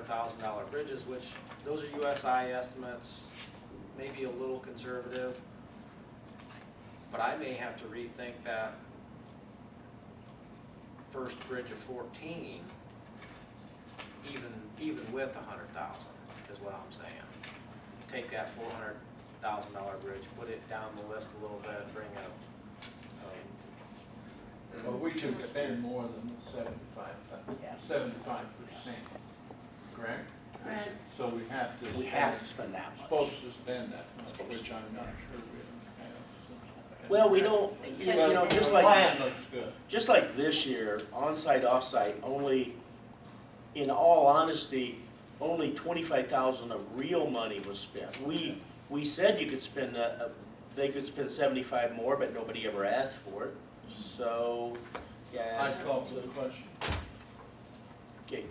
$100,000 bridges, which those are USI estimates, maybe a little conservative, but I may have to rethink that first bridge of 14, even with 100,000 is what I'm saying. Take that $400,000 bridge, put it down the list a little bit, bring up. Well, we can spend more than 75%, correct? Right. So we have to. We have to spend that much. Supposed to spend that much, which I'm not sure we have. Well, we don't, you know, The just plan like, looks good. just like this year, on-site, off-site, only, in all honesty, only 25,000 of real money was spent. We said you could spend, they could spend 75 more, but nobody ever asked for it. So, yeah. I call for the question. Okay.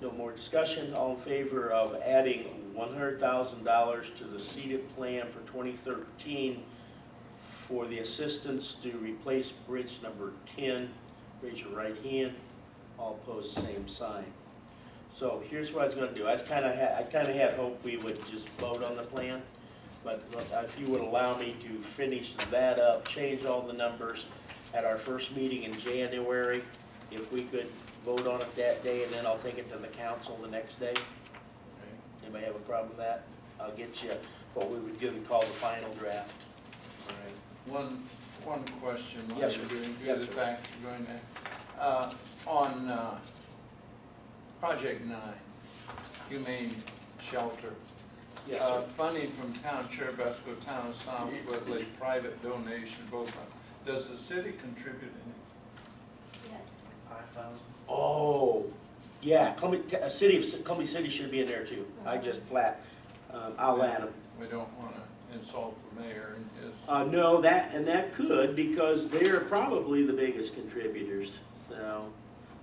No more discussion. All in favor of adding $100,000 to the CEDIT plan for 2013 for the assistance to replace bridge number 10, raise your right hand. All opposed, same sign. So here's what I was going to do. I kind of had hoped we would just vote on the plan, but if you would allow me to finish that up, change all the numbers at our first meeting in January, if we could vote on it that day, and then I'll take it to the council the next day. Anybody have a problem with that? I'll get you what we would do and call the final draft. All right. One question while Yes, you're sir. doing Yes, the sir. fact you're going there. On Project 9, Humane Shelter. Yes, sir. Funding from Town of Cherubusco, Town of South Whitley, private donation, both. Does the city contribute any? Yes. 5,000. Oh, yeah, Columbia City should be in there too. I just flat, I'll add them. We don't want to insult the mayor and his. No, that could, because they're probably the biggest contributors, so,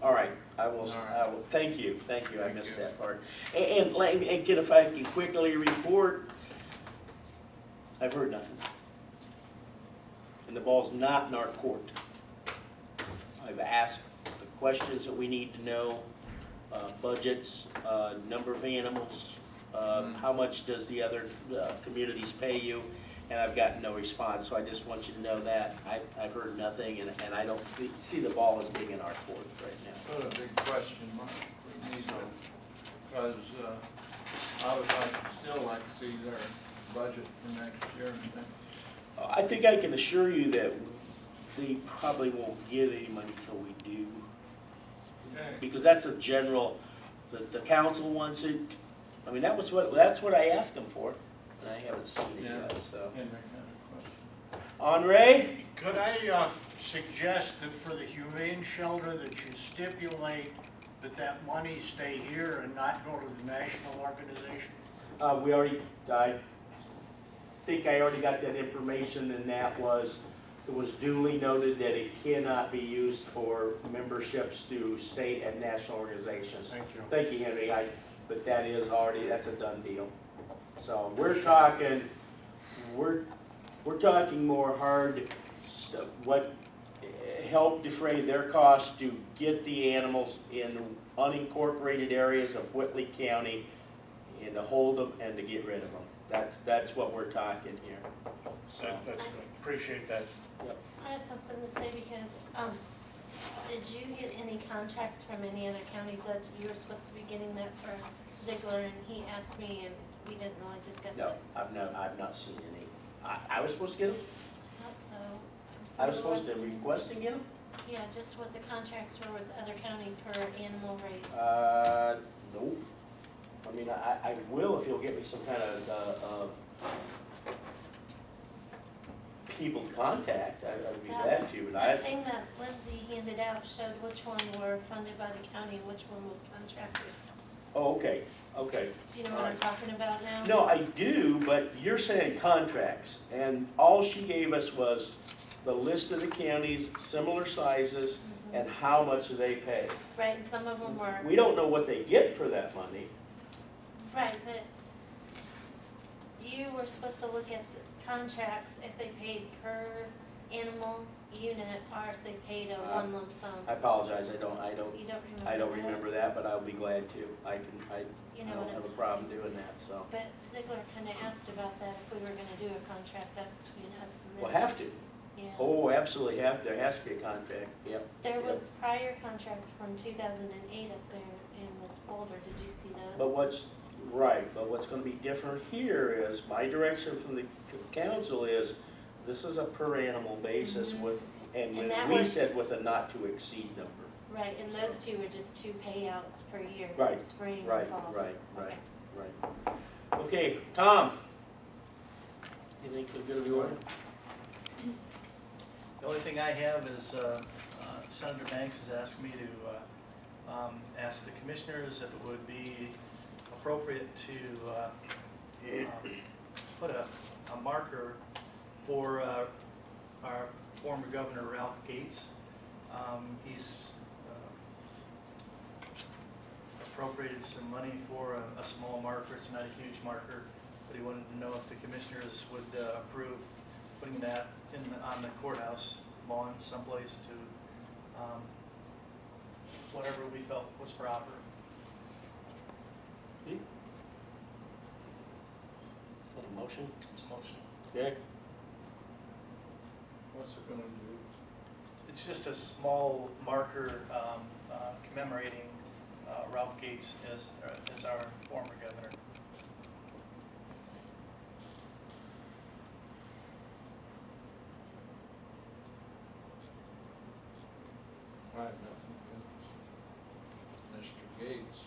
all right, I will, thank you, I missed that part. And get, if I can quickly report, I've heard nothing. And the ball's not in our court. I've asked the questions that we need to know, budgets, number of animals, how much does the other communities pay you, and I've gotten no response, so I just want you to know that. I've heard nothing, and I don't see the ball as being in our court right now. What a big question mark. We need to, because I would still like to see their budget for next year and things. I think I can assure you that they probably won't get any money until we do. Okay. Because that's a general, the council wants it. I mean, that's what I asked them for, and I haven't seen it yet, so. Henry had a question. Andre? Could I suggest that for the humane shelter that you stipulate that money stay here and not go to the national organization? I think I already got that information, and it was duly noted that it cannot be used for memberships to state and national organizations. Thank you. Thank you, Henry, but that's a done deal. So we're talking more hard stuff, what help defray their costs to get the animals in unincorporated areas of Whitley County and to hold them and to get rid of them. That's what we're talking here. So, That's good. Appreciate that. yep. I have something to say because, did you get any contacts from any other counties that you were supposed to be getting that for Ziegler, and he asked me and we didn't really discuss it? No, I've not seen any. I was supposed to get them? I thought so. I was supposed to request and get them? Yeah, just what the contracts were with other county per animal rate. Nope. I mean, I will if you'll get me some kind of people to contact. I'd be glad to, but That thing that Lindsay handed out showed which one were funded by the county and which one was contracted. Oh, okay. Do you know what I'm talking about now? No, I do, but you're saying contracts, and all she gave us was the list of the counties, similar sizes, and how much they pay. Right, and some of them were. We don't know what they get for that money. Right, but you were supposed to look at the contracts, if they paid per animal, unit or if they paid a one lump sum. I apologize, I don't You don't remember I don't that? remember that, but I'll be glad to. I You know don't what have a it- problem doing that, so. But Ziegler kinda asked about that, if we were gonna do a contract up between us and them. We'll have to. Yeah. Oh, absolutely have, there has to be a contract, yep. There yep. was prior contracts from 2008 up there in this folder, did you see those? But what's gonna be different here is, my direction from the council is, this is a per animal basis Mhm. with, and And that we was- said with a not to exceed number. Right, and those two were just two payouts per year. Right, Spring and Right, fall. right, right, Okay. right. Okay, Tom? Anything for the good of the order? The only thing I have is Senator Banks has asked me to ask the commissioners if it would be appropriate to put a marker for our former governor Ralph Gates. He's appropriated some money for a small marker. It's not a huge marker, but he wanted to know if the commissioners would approve putting that on the courthouse lawn someplace to whatever we felt was proper. Okay. A motion? It's a motion. Okay. What's it gonna do? It's just a small marker commemorating Ralph Gates as our former governor. I have nothing against Mr. Gates,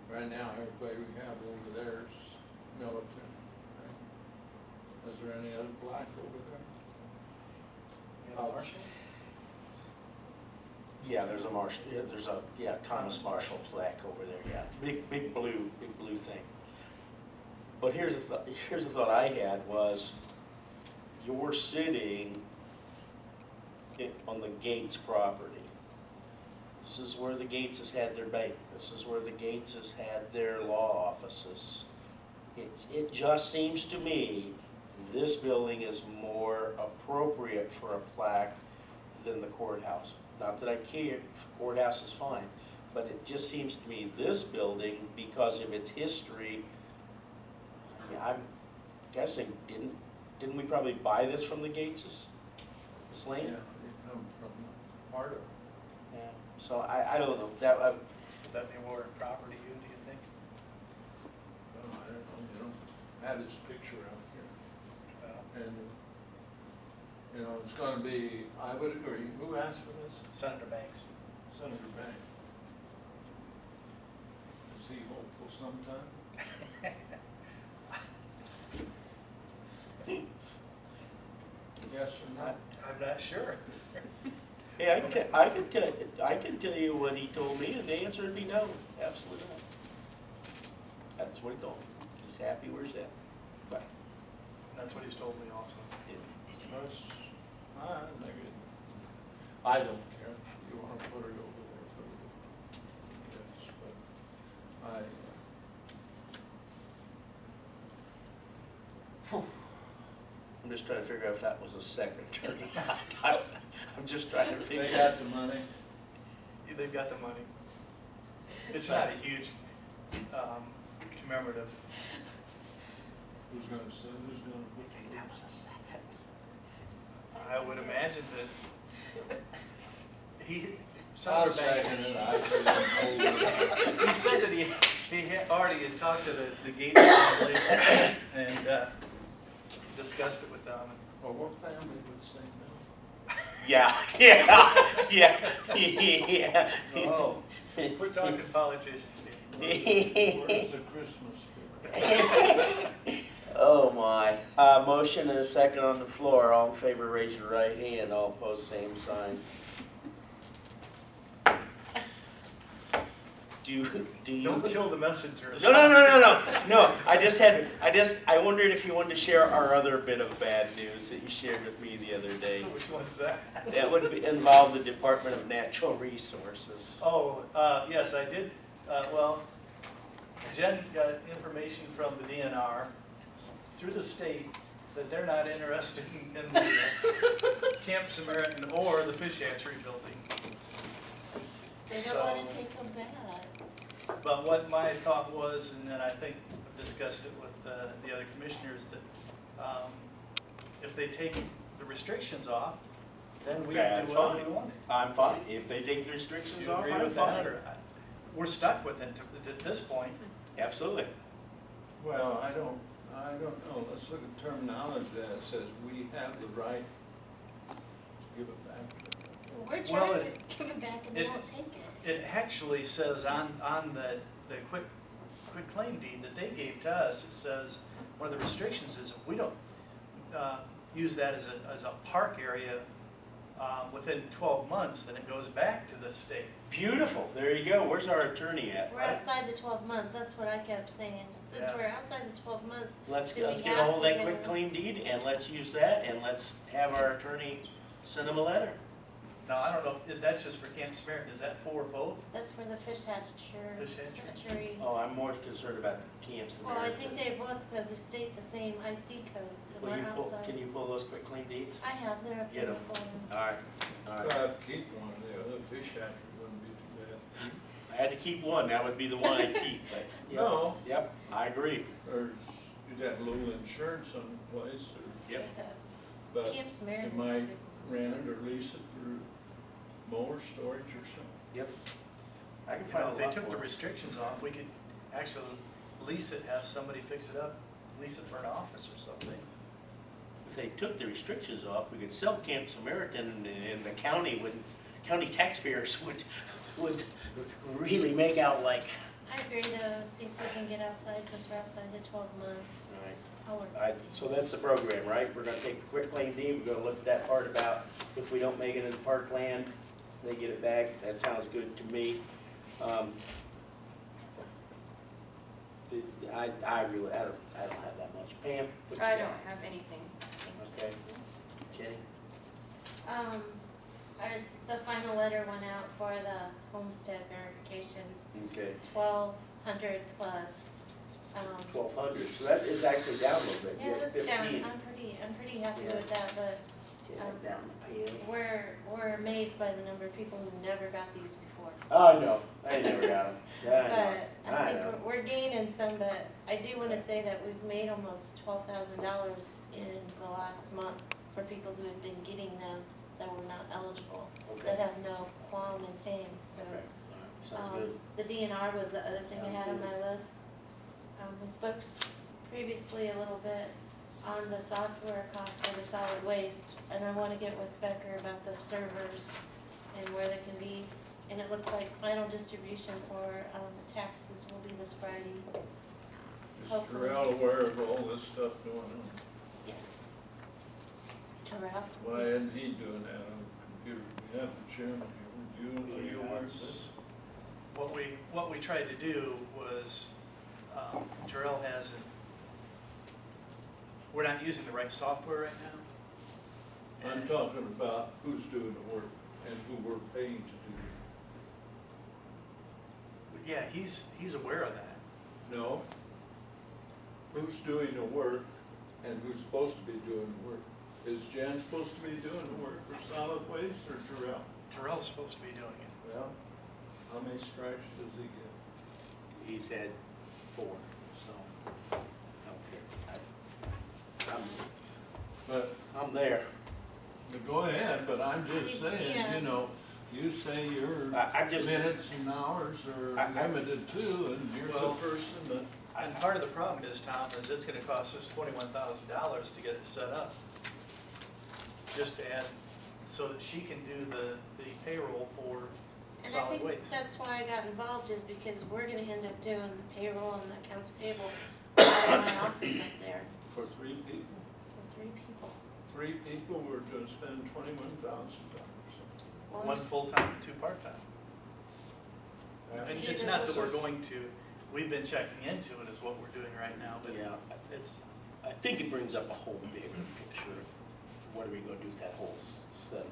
but right now, everybody we have over there is military, right? Is there any other black over there? Marshall? Yeah, there's a Marshall, Thomas Marshall plaque over there, yeah, big blue thing. But here's the thought I had was, you're sitting on the Gates property. This is where the Gateses had their bank, this is where the Gateses had their law offices. It just seems to me, this building is more appropriate for a plaque than the courthouse. Not that I care, courthouse is fine, but it just seems to me this building, because of its history, I mean, I'm guessing, didn't we probably buy this from the Gateses? This Yeah, land? they come from Marta. Yeah. So I don't know, Would that be awarded property to you, do you think? Well, I don't know, you know, have his picture out here. And, you know, it's gonna be, I would agree, who asked for this? Senator Banks. Senator Banks. Is he hopeful sometime? Yes or no? I'm not sure. Hey, I can tell you what he told me, and the answer would be no, absolutely not. That's what he told me. He's happy where he's at. But, That's what he's told me also. That's, negative. I don't care. If you wanna put it over there, put it over there. Yes, but I'm just trying to figure out if that was a second or not. I'm just trying to figure they out. got the money. Yeah, they've got the money. It's not a huge commemorative. Who's gonna say, who's gonna put it? That was a second. I would imagine that I'll Senator Banks, second it, I feel he said that he had already had talked to the Gates family and discussed it with them. Well, what family would say no? Yeah. Oh, we're talking politicians here. Where's the Christmas spirit? Oh my. Motion and a second on the floor. All in favor, raise your right hand. All opposed, same sign. do you? Don't kill the messenger. No, I wondered if you wanted to share our other bit of bad news that you shared with me the other day. Which one's that? That would involve the Department of Natural Resources. Oh, yes, I did. Well, Jen got information from the DNR through the state that they're not interested in the Camp Samaritan or the fish hatchery building. They don't wanna take them back. But what my thought was, and then I think I've discussed it with the other commissioners, that if they take the restrictions off, then we can That's do whatever fine. we want. I'm fine. If they take the Do restrictions you off, agree I'm with that, fine. or we're stuck with it at this point? Absolutely. Well, I don't know, let's look at terminology that it says we have the right to give it back. We're Well, trying to give it back and they it- won't take it. It actually says on the quick claim deed that they gave to us, it says, one of the restrictions is if we don't use that as a park area within 12 months, then it goes back to the state. Beautiful. There you go. Where's our attorney at? We're outside the 12 months, that's what I kept saying. Since Yeah. we're outside the 12 months, Let's Do we get a have hold of to that get quick a- claim deed and let's use that and let's have our attorney send them a letter. Now, I don't know if that's just for Camp Samaritan, is that for both? that's for the fish hatchery. Fish hatchery. Oh, Oh, I'm more concerned about the camps than well, I think they both, because they state the same IC codes, and Will we're you pull, outside. can you pull those quick claim deeds? I have, they're up Get in the 'em. folder. All right, all If right. I have to keep one, the other fish hatchery wouldn't be too bad. I had to keep one, that would be the one I'd keep, but. yep. No. Yep, I agree. There's, you'd have a little insurance on the place, or, Yep. but Camp you Samaritan. might rent it or lease it for mower storage or something. Yep. I can You find know, a if they lot took the more. restrictions off, we could actually lease it, have somebody fix it up, lease it for an office or something. If they took the restrictions off, we could sell Camp Samaritan and the county county taxpayers would really make out like. I agree though, see if we can get outside, since we're outside the 12 months. All right. I'll work. So that's the program, right? We're gonna take a quick claim deed, we're gonna look at that part about if we don't make it in parkland, they get it back. That sounds good to me. I really, I don't have that much. Pam? what you I got? don't have anything. Okay. Jenny? The final letter went out for the homestead verifications, Okay. 1,200 plus. 1,200, so that is actually down a little bit. You Yeah, had that's down, 15. I'm pretty happy Yeah. with that, but Yeah, down the pale. we're amazed by the number of people who never got these before. Oh, no, I never got them. Yeah, But I think we're gaining some, but I do wanna say that we've made almost $12,000 in the last month for people who have been getting them that were not eligible, that Okay. have no qualm in paying, so. Okay, all right, sounds good. The DNR was the other thing I Sounds had on good. my list. We spoke previously a little bit on the software cost for the solid waste, and I wanna get with Becker about the servers and where they can be. And it looks like final distribution for, the taxes will be this Friday. Is Hopefully. Terrell aware of all this stuff going on? Yes. Giraffe? Why isn't he doing that on the computer? We have the chairman here, are you aware of this? What we tried to do was, Jarrell hasn't, we're not using the right software right now. I'm And- talking about who's doing the work and who we're paying to do Yeah, he's aware of that. it. No. Who's doing the work and who's supposed to be doing the work? Is Jen supposed to be doing the work for solid waste or Terrell? Jarrell's supposed to be doing it. Well, how many strikes does he get? He's had 4, so, I don't care. But, I'm there. go ahead, but I'm just saying, Yeah. you know, you say your I just. minutes and hours are I- limited too, and here's a Well- person that, And part of the problem is, Tom, is it's gonna cost us $21,000 to get it set up. Just to add, so that she can do the payroll for And I solid think waste. that's why I got involved, is because we're gonna end up doing the payroll and the accounts payable in my office up there for 3 people, for 3 people. 3 people, we're gonna spend $21,000. Well, One full-time, 2 part-time. And it's not that we're going to, we've been checking into it is what we're doing right now, but. Yeah, I think it brings up a whole bigger picture of what are we gonna do with that whole set.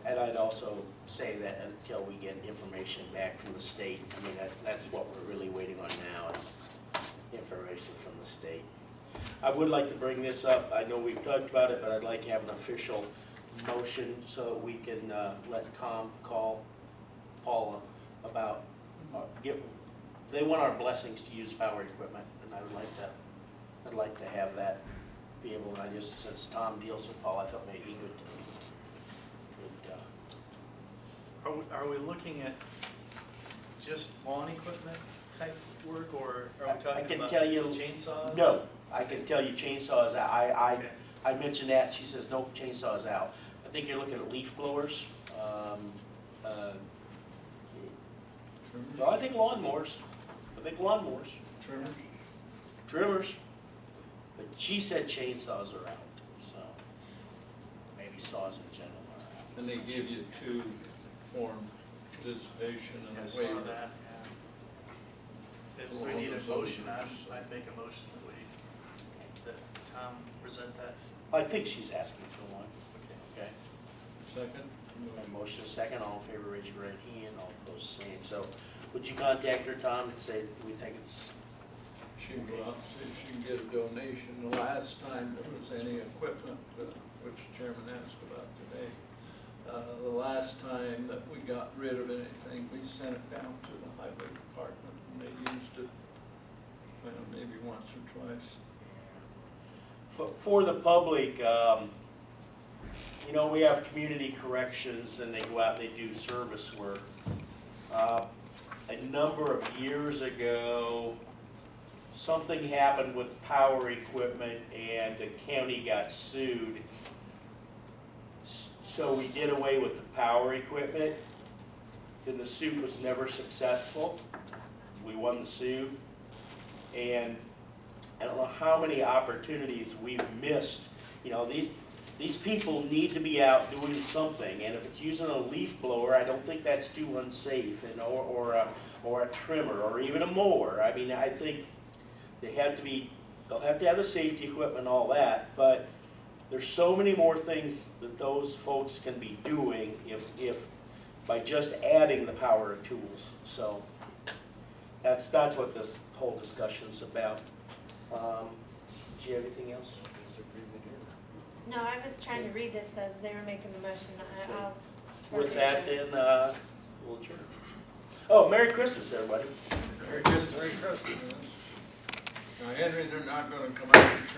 And I'd also say that until we get information back from the state, I mean, that's what we're really waiting on now is information from the state. I would like to bring this up, I know we've talked about it, but I'd like to have an official motion so that we can let Tom call Paula about, they want our blessings to use power equipment, and I'd like to have that be able, and I just, since Tom deals with Paul, I thought maybe he could Are we looking at just lawn equipment type work, or are we I talking can about tell you- chainsaws? No, I can tell you chainsaws, I mentioned that, she says, nope, chainsaws out. I think you're looking at leaf blowers. No, I think lawnmowers. Trimmers. But she said chainsaws are out, so maybe saws in general are out. And they give you two form participation I and a saw waiver. that, yeah. If we need a motion, I'd make a motion that Tom present that. I think she's asking for one. Okay. Second? A motion is second, all in favor, raise your right hand, all opposed, same. So would you contact her, Tom, and say, we think it's, She can go out and see if she can get a donation. The last time there was any equipment, which the chairman asked about today, the last time that we got rid of anything, we sent it down to the highway department, and they used it, maybe once or twice. for the public, you know, we have community corrections and they go out and they do service work. A number of years ago, something happened with power equipment and the county got sued. So we did away with the power equipment. Then the suit was never successful. We won the suit. And I don't know how many opportunities we've missed. You know, these people need to be out doing something, and if it's using a leaf blower, I don't think that's too unsafe, and or a trimmer, or even a mower. I mean, I think they'll have to have the safety equipment and all that, but there's so many more things that those folks can be doing if by just adding the power tools. So that's what this whole discussion's about. Do you have anything else? No, I was trying to read this as they were making the motion. I'll. With that, then, we'll adjourn. Oh, Merry Christmas, everybody. Merry Christmas. Now, Henry, they're not gonna come out and